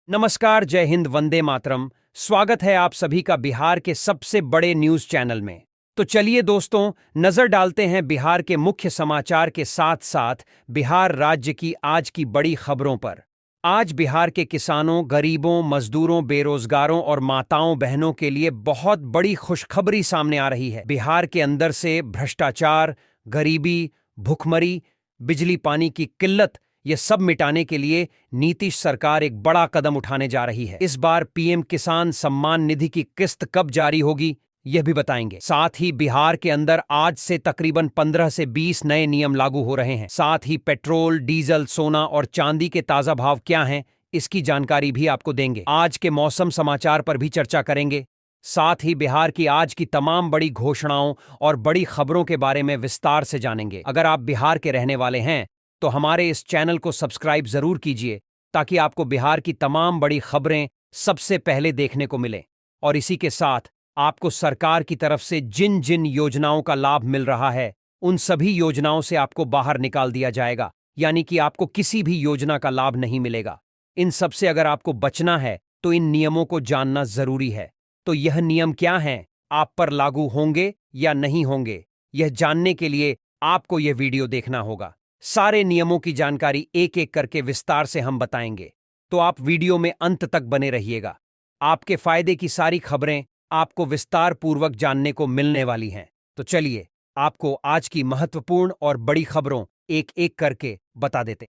नमस्कार, जय हिंद, वंदे मातरम। स्वागत है आप सभी का बिहार के सबसे बड़े न्यूज चैनल में। तो चलिए दोस्तों, नजर डालते हैं बिहार के मुख्य समाचार के साथ साथ बिहार राज्य की आज की बड़ी खबरों पर। आज बिहार के किसानों, गरीबों, मजदूरों, बेरोजगारों और माताओं बहनों के लिए बहुत बड़ी खुशखबरी सामने आ रही है। बिहार के अंदर से भ्रष्टाचार, गरीबी, भुखमरी, बिजली पानी की किल्लत, ये सब मिटाने के लिए नीतीश सरकार एक बड़ा कदम उठाने जा रही है। इस बार पीएम किसान सम्मान निधि की किस्त कब जारी होगी, यह भी बताएंगे। साथ ही बिहार के अंदर आज से तकरीबन 15 से 20 नए नियम लागू हो रहे हैं। साथ ही पेट्रोल, डीजल, सोना और चांदी के ताजा भाव क्या हैं, इसकी जानकारी भी आपको देंगे। आज के मौसम समाचार पर भी चर्चा करेंगे। साथ ही बिहार की आज की तमाम बड़ी घोषणाओं और बड़ी खबरों के बारे में विस्तार से जानेंगे। अगर आप बिहार के रहने वाले हैं तो हमारे इस चैनल को सब्सक्राइब जरूर कीजिए, ताकि आपको बिहार की तमाम बड़ी खबरें सबसे पहले देखने को मिले। और इसी के साथ आपको सरकार की तरफ से जिन जिन योजनाओं का लाभ मिल रहा है, उन सभी योजनाओं से आपको बाहर निकाल दिया जाएगा, यानी कि आपको किसी भी योजना का लाभ नहीं मिलेगा। इन सब से अगर आपको बचना है तो इन नियमों को जानना जरूरी है। तो यह नियम क्या हैं, आप पर लागू होंगे या नहीं होंगे, यह जानने के लिए आपको यह वीडियो देखना होगा। सारे नियमों की जानकारी एक एक करके विस्तार से हम बताएंगे, तो आप वीडियो में अंत तक बने रहिएगा। आपके फायदे की सारी खबरें आपको विस्तार पूर्वक जानने को मिलने वाली हैं। तो चलिए आपको आज की महत्वपूर्ण और बड़ी खबरों एक एक करके बता देते।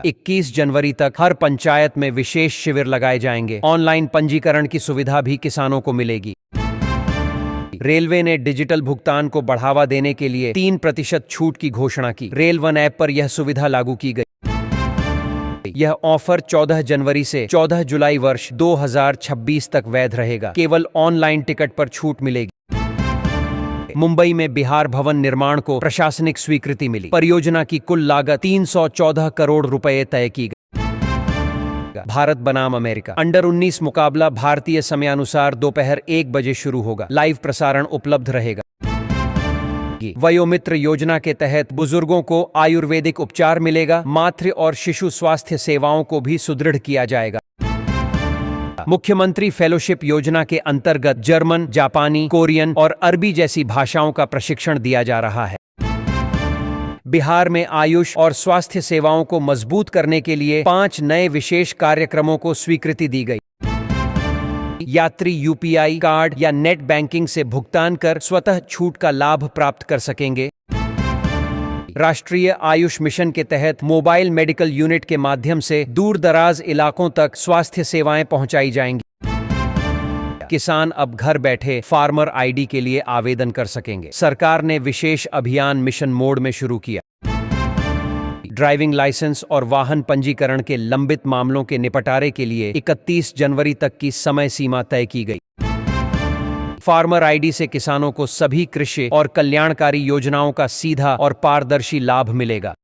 21 जनवरी तक हर पंचायत में विशेष शिविर लगाए जाएंगे। ऑनलाइन पंजीकरण की सुविधा भी किसानों को मिलेगी। रेलवे ने डिजिटल भुगतान को बढ़ावा देने के लिए 3% छूट की घोषणा की। रेल वन ऐप पर यह सुविधा लागू की गई। यह ऑफर 14 जनवरी से 14 जुलाई वर्ष 2026 तक वैध रहेगा। केवल ऑनलाइन टिकट पर छूट मिलेगी। मुंबई में बिहार भवन निर्माण को प्रशासनिक स्वीकृति मिली। परियोजना की कुल लागत 314 करोड़ रुपए तय की गई। भारत बनाम अमेरिका अंडर 19 मुकाबला भारतीय समयानुसार दोपहर 1 बजे शुरू होगा। लाइव प्रसारण उपलब्ध रहेगा। वयोमित्र योजना के तहत बुजुर्गों को आयुर्वेदिक उपचार मिलेगा। मातृ और शिशु स्वास्थ्य सेवाओं को भी सुदृढ़ किया जाएगा। मुख्यमंत्री फेलोशिप योजना के अंतर्गत जर्मन, जापानी, कोरियन और अरबी जैसी भाषाओं का प्रशिक्षण दिया जा रहा है। बिहार में आयुष और स्वास्थ्य सेवाओं को मजबूत करने के लिए 5 नए विशेष कार्यक्रमों को स्वीकृति दी गई। यात्री यूपीआई कार्ड या नेट बैंकिंग से भुगतान कर स्वतः छूट का लाभ प्राप्त कर सकेंगे। राष्ट्रीय आयुष मिशन के तहत मोबाइल मेडिकल यूनिट के माध्यम से दूर दराज इलाकों तक स्वास्थ्य सेवाएं पहुंचाई जाएंगी। किसान अब घर बैठे फार्मर आईडी के लिए आवेदन कर सकेंगे। सरकार ने विशेष अभियान मिशन मोड में शुरू किया। ड्राइविंग लाइसेंस और वाहन पंजीकरण के लंबित मामलों के निपटारे के लिए 31 जनवरी तक की समय सीमा तय की गई। फार्मर आईडी से किसानों को सभी कृषि और कल्याणकारी योजनाओं का सीधा और पारदर्शी लाभ मिलेगा।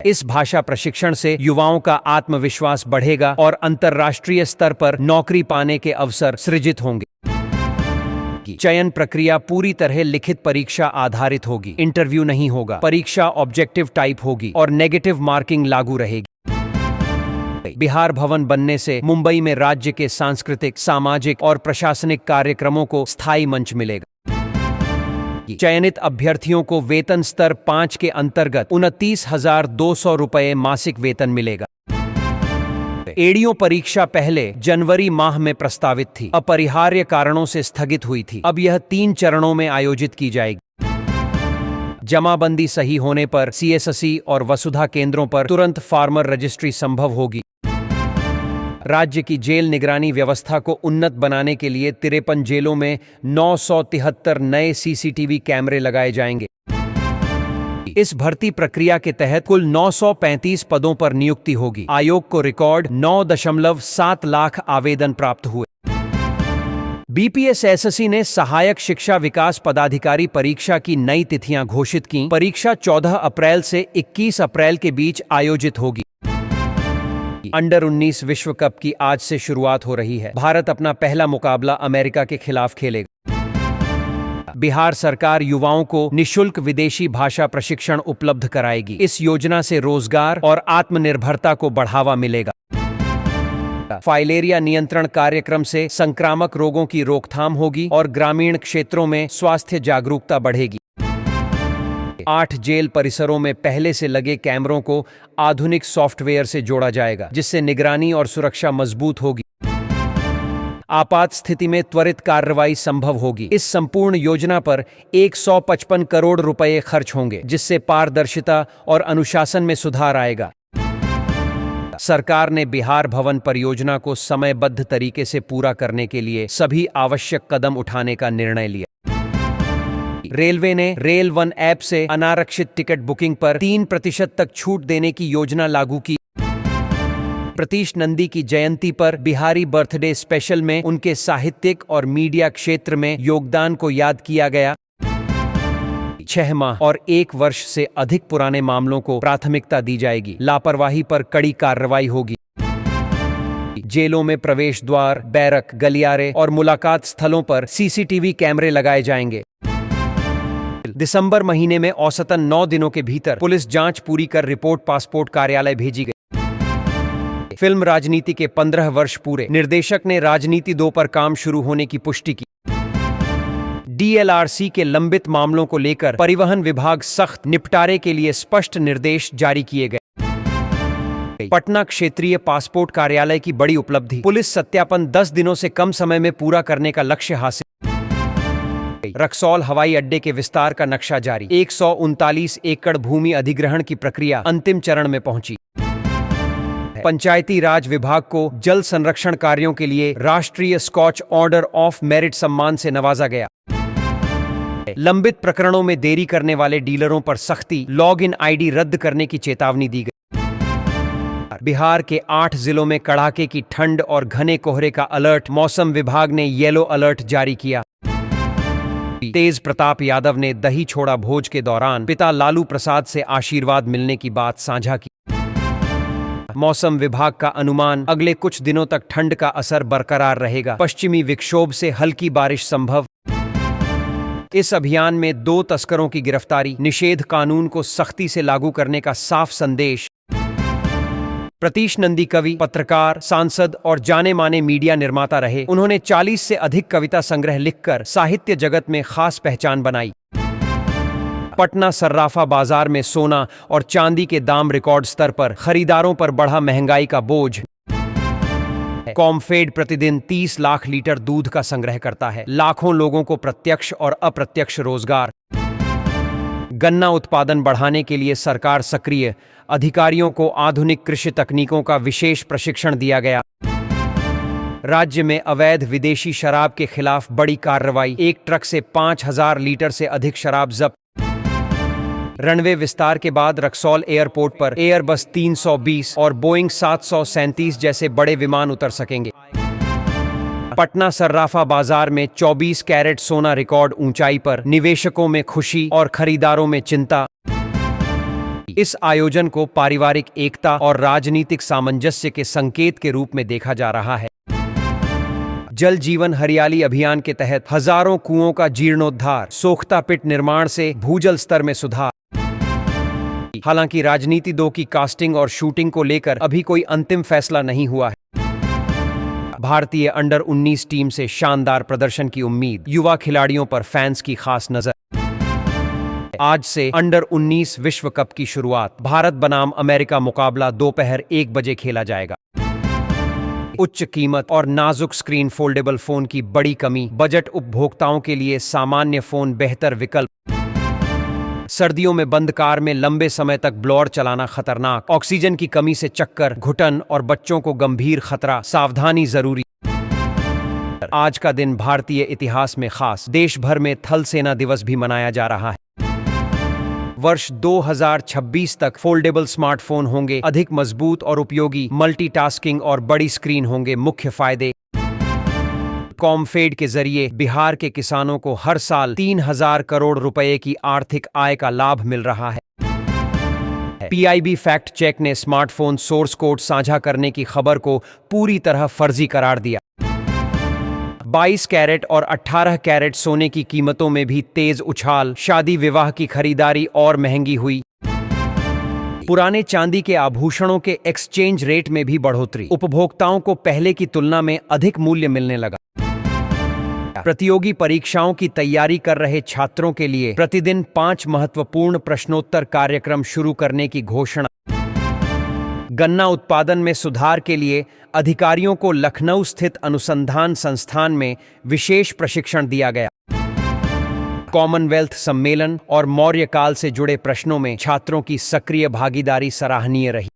इस भाषा प्रशिक्षण से युवाओं का आत्मविश्वास बढ़ेगा और अंतर्राष्ट्रीय स्तर पर नौकरी पाने के अवसर सृजित होंगे। चयन प्रक्रिया पूरी तरह लिखित परीक्षा आधारित होगी। इंटरव्यू नहीं होगा। परीक्षा ऑब्जेक्टिव टाइप होगी और नेगेटिव मार्किंग लागू रहेगी। बिहार भवन बनने से मुंबई में राज्य के सांस्कृतिक, सामाजिक और प्रशासनिक कार्यक्रमों को स्थायी मंच मिलेगा। चयनित अभ्यर्थियों को वेतन स्तर 5 के अंतर्गत 29,200 रुपए मासिक वेतन मिलेगा। एडीओ परीक्षा पहले जनवरी माह में प्रस्तावित थी, अपरिहार्य कारणों से स्थगित हुई थी। अब यह 3 चरणों में आयोजित की जाएगी। जमाबंदी सही होने पर सीएससी और वसुधा केंद्रों पर तुरंत फार्मर रजिस्ट्री संभव होगी। राज्य की जेल निगरानी व्यवस्था को उन्नत बनाने के लिए 53 जेलों में 973 नए सीसीटीवी कैमरे लगाए जाएंगे। इस भर्ती प्रक्रिया के तहत कुल 935 पदों पर नियुक्ति होगी। आयोग को रिकॉर्ड 9.7 लाख आवेदन प्राप्त हुए। बीपीएसएससी ने सहायक शिक्षा विकास पदाधिकारी परीक्षा की नई तिथियां घोषित की। परीक्षा 14 अप्रैल से 21 अप्रैल के बीच आयोजित होगी। अंडर 19 विश्व कप की आज से शुरुआत हो रही है। भारत अपना पहला मुकाबला अमेरिका के खिलाफ खेलेगा। बिहार सरकार युवाओं को निःशुल्क विदेशी भाषा प्रशिक्षण उपलब्ध कराएगी। इस योजना से रोजगार और आत्मनिर्भरता को बढ़ावा मिलेगा। फाइलेरिया नियंत्रण कार्यक्रम से संक्रामक रोगों की रोकथाम होगी और ग्रामीण क्षेत्रों में स्वास्थ्य जागरूकता बढ़ेगी। 8 जेल परिसरों में पहले से लगे कैमरों को आधुनिक सॉफ्टवेयर से जोड़ा जाएगा, जिससे निगरानी और सुरक्षा मजबूत होगी। आपात स्थिति में त्वरित कार्रवाई संभव होगी। इस संपूर्ण योजना पर 155 करोड़ रुपए खर्च होंगे, जिससे पारदर्शिता और अनुशासन में सुधार आएगा। सरकार ने बिहार भवन परियोजना को समयबद्ध तरीके से पूरा करने के लिए सभी आवश्यक कदम उठाने का निर्णय लिया। रेलवे ने रेल वन ऐप से अनारक्षित टिकट बुकिंग पर 3% तक छूट देने की योजना लागू की। प्रतीश नंदी की जयंती पर बिहारी बर्थडे स्पेशल में उनके साहित्यिक और मीडिया क्षेत्र में योगदान को याद किया गया। 6 माह और 1 वर्ष से अधिक पुराने मामलों को प्राथमिकता दी जाएगी। लापरवाही पर कड़ी कार्रवाई होगी। जेलों में प्रवेश द्वार, बैरक, गलियारे और मुलाकात स्थलों पर सीसीटीवी कैमरे लगाए जाएंगे। दिसंबर महीने में औसतन 9 दिनों के भीतर पुलिस जांच पूरी कर रिपोर्ट पासपोर्ट कार्यालय भेजी गई। फिल्म राजनीति के 15 वर्ष पूरे, निर्देशक ने राजनीति 2 पर काम शुरू होने की पुष्टि की। डीएलआरसी के लंबित मामलों को लेकर परिवहन विभाग सख्त निपटारे के लिए स्पष्ट निर्देश जारी किए गए। पटना क्षेत्रीय पासपोर्ट कार्यालय की बड़ी उपलब्धि, पुलिस सत्यापन 10 दिनों से कम समय में पूरा करने का लक्ष्य हासिल। रक्सौल हवाई अड्डे के विस्तार का नक्शा जारी, 139 एकड़ भूमि अधिग्रहण की प्रक्रिया अंतिम चरण में पहुंची। पंचायती राज विभाग को जल संरक्षण कार्यों के लिए राष्ट्रीय स्कॉच ऑर्डर ऑफ मेरिट सम्मान से नवाजा गया। लंबित प्रकरणों में देरी करने वाले डीलरों पर सख्ती, लॉग इन आईडी रद्द करने की चेतावनी दी गई। बिहार के 8 जिलों में कड़ाके की ठंड और घने कोहरे का अलर्ट, मौसम विभाग ने येलो अलर्ट जारी किया। तेज प्रताप यादव ने दही छोड़ा भोज के दौरान पिता लालू प्रसाद से आशीर्वाद मिलने की बात साझा की। मौसम विभाग का अनुमान, अगले कुछ दिनों तक ठंड का असर बरकरार रहेगा। पश्चिमी विक्षोभ से हल्की बारिश संभव। इस अभियान में 2 तस्करों की गिरफ्तारी, निषेध कानून को सख्ती से लागू करने का साफ संदेश। प्रतीश नंदी कवि, पत्रकार, सांसद और जाने माने मीडिया निर्माता रहे। उन्होंने 40 से अधिक कविता संग्रह लिखकर साहित्य जगत में खास पहचान बनाई। पटना सर्राफा बाजार में सोना और चांदी के दाम रिकॉर्ड स्तर पर, खरीदारों पर बढ़ा महंगाई का बोझ। कॉमफेड प्रतिदिन 30 लाख लीटर दूध का संग्रह करता है, लाखों लोगों को प्रत्यक्ष और अप्रत्यक्ष रोजगार। गन्ना उत्पादन बढ़ाने के लिए सरकार सक्रिय, अधिकारियों को आधुनिक कृषि तकनीकों का विशेष प्रशिक्षण दिया गया। राज्य में अवैध विदेशी शराब के खिलाफ बड़ी कार्रवाई, एक ट्रक से 5000 लीटर से अधिक शराब जब्त। रनवे विस्तार के बाद रक्सौल एयरपोर्ट पर एयरबस 320 और बोइंग 737 जैसे बड़े विमान उतर सकेंगे। पटना सर्राफा बाजार में 24 कैरेट सोना रिकॉर्ड ऊंचाई पर, निवेशकों में खुशी और खरीदारों में चिंता। इस आयोजन को पारिवारिक एकता और राजनीतिक सामंजस्य के संकेत के रूप में देखा जा रहा है। जल जीवन हरियाली अभियान के तहत हजारों कुओं का जीर्णोद्धार, सोख्ता पिट निर्माण से भूजल स्तर में सुधार। हालांकि राजनीति 2 की कास्टिंग और शूटिंग को लेकर अभी कोई अंतिम फैसला नहीं हुआ है। भारतीय अंडर 19 टीम से शानदार प्रदर्शन की उम्मीद, युवा खिलाड़ियों पर फैंस की खास नजर। आज से अंडर 19 विश्व कप की शुरुआत, भारत बनाम अमेरिका मुकाबला दोपहर 1 बजे खेला जाएगा। उच्च कीमत और नाजुक स्क्रीन फोल्डेबल फोन की बड़ी कमी, बजट उपभोक्ताओं के लिए सामान्य फोन बेहतर विकल्प। सर्दियों में बंद कार में लंबे समय तक ब्लोअर चलाना खतरनाक, ऑक्सीजन की कमी से चक्कर, घुटन और बच्चों को गंभीर खतरा, सावधानी जरूरी। आज का दिन भारतीय इतिहास में खास, देश भर में थल सेना दिवस भी मनाया जा रहा है। वर्ष 2026 तक फोल्डेबल स्मार्टफोन होंगे अधिक मजबूत और उपयोगी, मल्टीटास्किंग और बड़ी स्क्रीन होंगे मुख्य फायदे। कॉमफेड के जरिए बिहार के किसानों को हर साल 3000 करोड़ रुपए की आर्थिक आय का लाभ मिल रहा है। पीआईबी फैक्ट चेक ने स्मार्टफोन सोर्स कोड साझा करने की खबर को पूरी तरह फर्जी करार दिया। 22 कैरेट और 18 कैरेट सोने की कीमतों में भी तेज उछाल, शादी विवाह की खरीदारी और महंगी हुई। पुराने चांदी के आभूषणों के एक्सचेंज रेट में भी बढ़ोतरी। उपभोक्ताओं को पहले की तुलना में अधिक मूल्य मिलने लगा। प्रतियोगी परीक्षाओं की तैयारी कर रहे छात्रों के लिए प्रतिदिन 5 महत्वपूर्ण प्रश्नोत्तर कार्यक्रम शुरू करने की घोषणा। गन्ना उत्पादन में सुधार के लिए अधिकारियों को लखनऊ स्थित अनुसंधान संस्थान में विशेष प्रशिक्षण दिया गया। कॉमनवेल्थ सम्मेलन और मौर्य काल से जुड़े प्रश्नों में छात्रों की सक्रिय भागीदारी सराहनीय रही।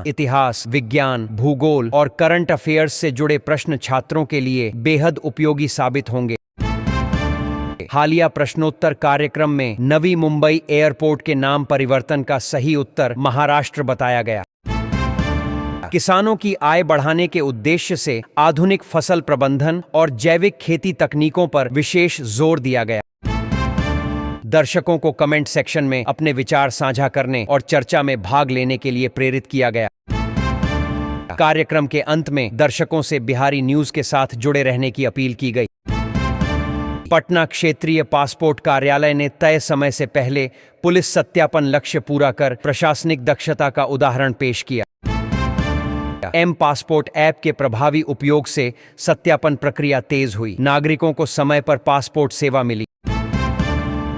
इतिहास, विज्ञान, भूगोल और करंट अफेयर्स से जुड़े प्रश्न छात्रों के लिए बेहद उपयोगी साबित होंगे। हालिया प्रश्नोत्तर कार्यक्रम में नवी मुंबई एयरपोर्ट के नाम परिवर्तन का सही उत्तर महाराष्ट्र बताया गया। किसानों की आय बढ़ाने के उद्देश्य से आधुनिक फसल प्रबंधन और जैविक खेती तकनीकों पर विशेष जोर दिया गया। दर्शकों को कमेंट सेक्शन में अपने विचार साझा करने और चर्चा में भाग लेने के लिए प्रेरित किया गया। कार्यक्रम के अंत में दर्शकों से बिहारी न्यूज के साथ जुड़े रहने की अपील की गई। पटना क्षेत्रीय पासपोर्ट कार्यालय ने तय समय से पहले पुलिस सत्यापन लक्ष्य पूरा कर प्रशासनिक दक्षता का उदाहरण पेश किया। एम पासपोर्ट ऐप के प्रभावी उपयोग से सत्यापन प्रक्रिया तेज हुई। नागरिकों को समय पर पासपोर्ट सेवा मिली।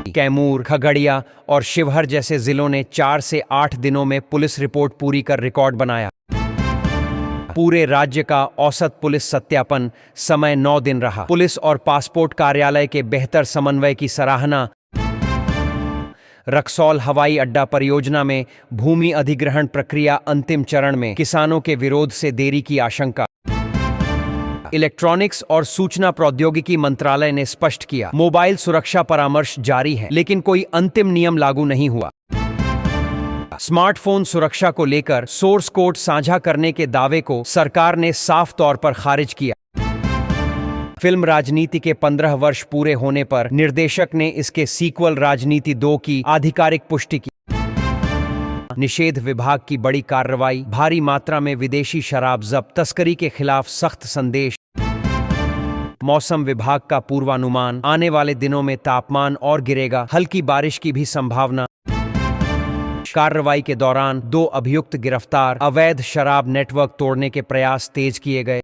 कैमूर, खगड़िया और शिवहर जैसे जिलों ने 4 से 8 दिनों में पुलिस रिपोर्ट पूरी कर रिकॉर्ड बनाया। पूरे राज्य का औसत पुलिस सत्यापन समय 9 दिन रहा। पुलिस और पासपोर्ट कार्यालय के बेहतर समन्वय की सराहना। रक्सौल हवाई अड्डा परियोजना में भूमि अधिग्रहण प्रक्रिया अंतिम चरण में, किसानों के विरोध से देरी की आशंका। इलेक्ट्रॉनिक्स और सूचना प्रौद्योगिकी मंत्रालय ने स्पष्ट किया, मोबाइल सुरक्षा परामर्श जारी है, लेकिन कोई अंतिम नियम लागू नहीं हुआ। स्मार्टफोन सुरक्षा को लेकर सोर्स कोड साझा करने के दावे को सरकार ने साफ तौर पर खारिज किया। फिल्म राजनीति के 15 वर्ष पूरे होने पर निर्देशक ने इसके सीक्वल राजनीति 2 की आधिकारिक पुष्टि की। निषेध विभाग की बड़ी कार्रवाई, भारी मात्रा में विदेशी शराब जब्त, तस्करी के खिलाफ सख्त संदेश। मौसम विभाग का पूर्वानुमान, आने वाले दिनों में तापमान और गिरेगा, हल्की बारिश की भी संभावना। कार्रवाई के दौरान 2 अभियुक्त गिरफ्तार, अवैध शराब नेटवर्क तोड़ने के प्रयास तेज किए गए।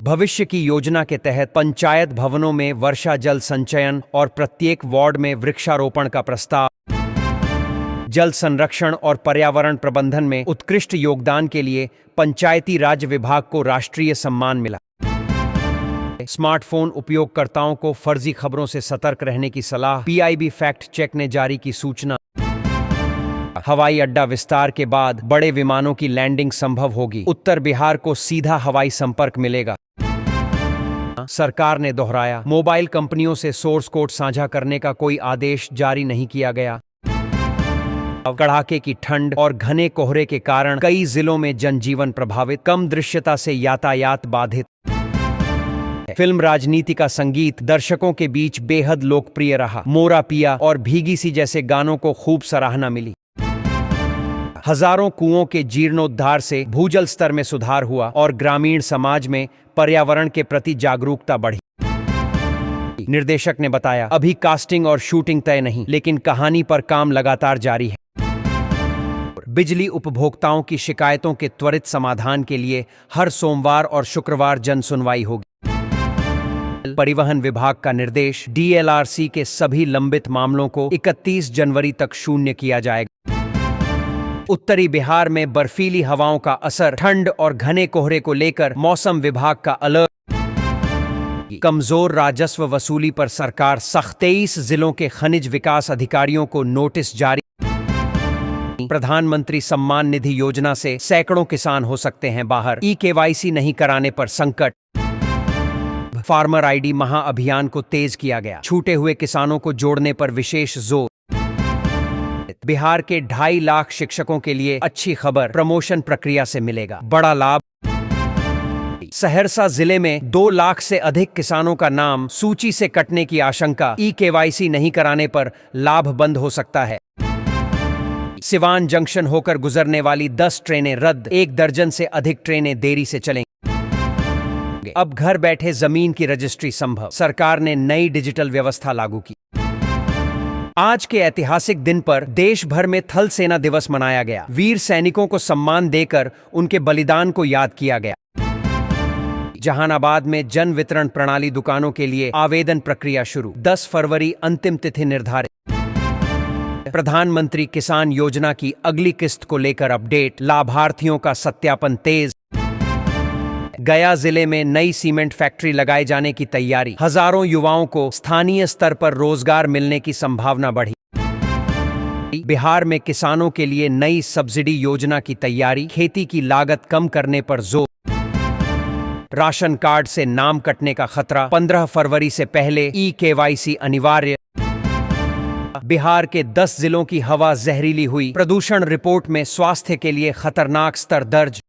भविष्य की योजना के तहत पंचायत भवनों में वर्षा जल संचयन और प्रत्येक वार्ड में वृक्षारोपण का प्रस्ताव। जल संरक्षण और पर्यावरण प्रबंधन में उत्कृष्ट योगदान के लिए पंचायती राज विभाग को राष्ट्रीय सम्मान मिला। स्मार्टफोन उपयोगकर्ताओं को फर्जी खबरों से सतर्क रहने की सलाह, पीआईबी फैक्ट चेक ने जारी की सूचना। हवाई अड्डा विस्तार के बाद बड़े विमानों की लैंडिंग संभव होगी, उत्तर बिहार को सीधा हवाई संपर्क मिलेगा। सरकार ने दोहराया, मोबाइल कंपनियों से सोर्स कोड साझा करने का कोई आदेश जारी नहीं किया गया। कड़ाके की ठंड और घने कोहरे के कारण कई जिलों में जनजीवन प्रभावित, कम दृश्यता से यातायात बाधित। फिल्म राजनीति का संगीत दर्शकों के बीच बेहद लोकप्रिय रहा। मोरा पिया और भीगी सी जैसे गानों को खूब सराहना मिली। हजारों कुओं के जीर्णोद्धार से भूजल स्तर में सुधार हुआ और ग्रामीण समाज में पर्यावरण के प्रति जागरूकता बढ़ी। निर्देशक ने बताया, अभी कास्टिंग और शूटिंग तय नहीं, लेकिन कहानी पर काम लगातार जारी है। बिजली उपभोक्ताओं की शिकायतों के त्वरित समाधान के लिए हर सोमवार और शुक्रवार जन सुनवाई होगी। परिवहन विभाग का निर्देश, डीएलआरसी के सभी लंबित मामलों को 31 जनवरी तक शून्य किया जाएगा। उत्तरी बिहार में बर्फीली हवाओं का असर, ठंड और घने कोहरे को लेकर मौसम विभाग का अलर्ट। कमजोर राजस्व वसूली पर सरकार सख्त, 23 जिलों के खनिज विकास अधिकारियों को नोटिस जारी। प्रधानमंत्री सम्मान निधि योजना से सैकड़ों किसान हो सकते हैं बाहर, ई-केवाईसी नहीं कराने पर संकट। फार्मर आईडी महाअभियान को तेज किया गया, छूटे हुए किसानों को जोड़ने पर विशेष जोर। बिहार के 2.5 लाख शिक्षकों के लिए अच्छी खबर, प्रमोशन प्रक्रिया से मिलेगा बड़ा लाभ। सहरसा जिले में 2 लाख से अधिक किसानों का नाम सूची से कटने की आशंका, ई-केवाईसी नहीं कराने पर लाभ बंद हो सकता है। सिवान जंक्शन होकर गुजरने वाली 10 ट्रेनें रद्द, 1 दर्जन से अधिक ट्रेनें देरी से चलेंगी। अब घर बैठे जमीन की रजिस्ट्री संभव, सरकार ने नई डिजिटल व्यवस्था लागू की। आज के ऐतिहासिक दिन पर देश भर में थल सेना दिवस मनाया गया। वीर सैनिकों को सम्मान देकर उनके बलिदान को याद किया गया। जहानाबाद में जन वितरण प्रणाली दुकानों के लिए आवेदन प्रक्रिया शुरू, 10 फरवरी अंतिम तिथि निर्धारित। प्रधानमंत्री किसान योजना की अगली किस्त को लेकर अपडेट, लाभार्थियों का सत्यापन तेज। गया जिले में नई सीमेंट फैक्ट्री लगाए जाने की तैयारी, हजारों युवाओं को स्थानीय स्तर पर रोजगार मिलने की संभावना बढ़ी। बिहार में किसानों के लिए नई सब्सिडी योजना की तैयारी, खेती की लागत कम करने पर जोर। राशन कार्ड से नाम कटने का खतरा, 15 फरवरी से पहले ई-KYC अनिवार्य। बिहार के 10 जिलों की हवा जहरीली हुई, प्रदूषण रिपोर्ट में स्वास्थ्य के लिए खतरनाक स्तर दर्ज।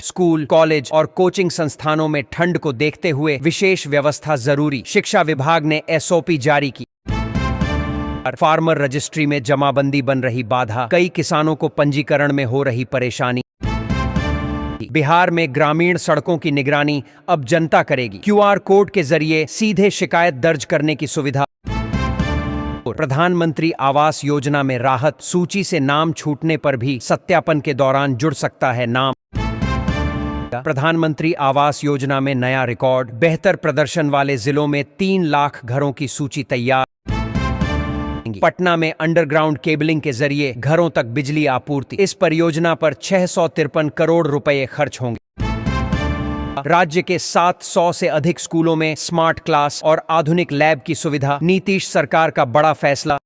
स्कूल, कॉलेज और कोचिंग संस्थानों में ठंड को देखते हुए विशेष व्यवस्था जरूरी, शिक्षा विभाग ने SOP जारी की। फार्मर रजिस्ट्री में जमाबंदी बन रही बाधा, कई किसानों को पंजीकरण में हो रही परेशानी। बिहार में ग्रामीण सड़कों की निगरानी अब जनता करेगी, QR कोड के जरिए सीधे शिकायत दर्ज करने की सुविधा। प्रधानमंत्री आवास योजना में राहत, सूची से नाम छूटने पर भी सत्यापन के दौरान जुड़ सकता है नाम। प्रधानमंत्री आवास योजना में नया रिकॉर्ड, बेहतर प्रदर्शन वाले जिलों में 3 लाख घरों की सूची तैयार। पटना में अंडरग्राउंड केबलिंग के जरिए घरों तक बिजली आपूर्ति, इस परियोजना पर 653 करोड़ रुपए खर्च होंगे। राज्य के 700 से अधिक स्कूलों में स्मार्ट क्लास और आधुनिक लैब की सुविधा, नीतीश सरकार का बड़ा फैसला।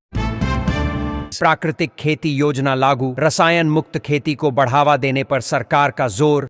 प्राकृतिक खेती योजना लागू, रसायन मुक्त खेती को बढ़ावा देने पर सरकार का जोर।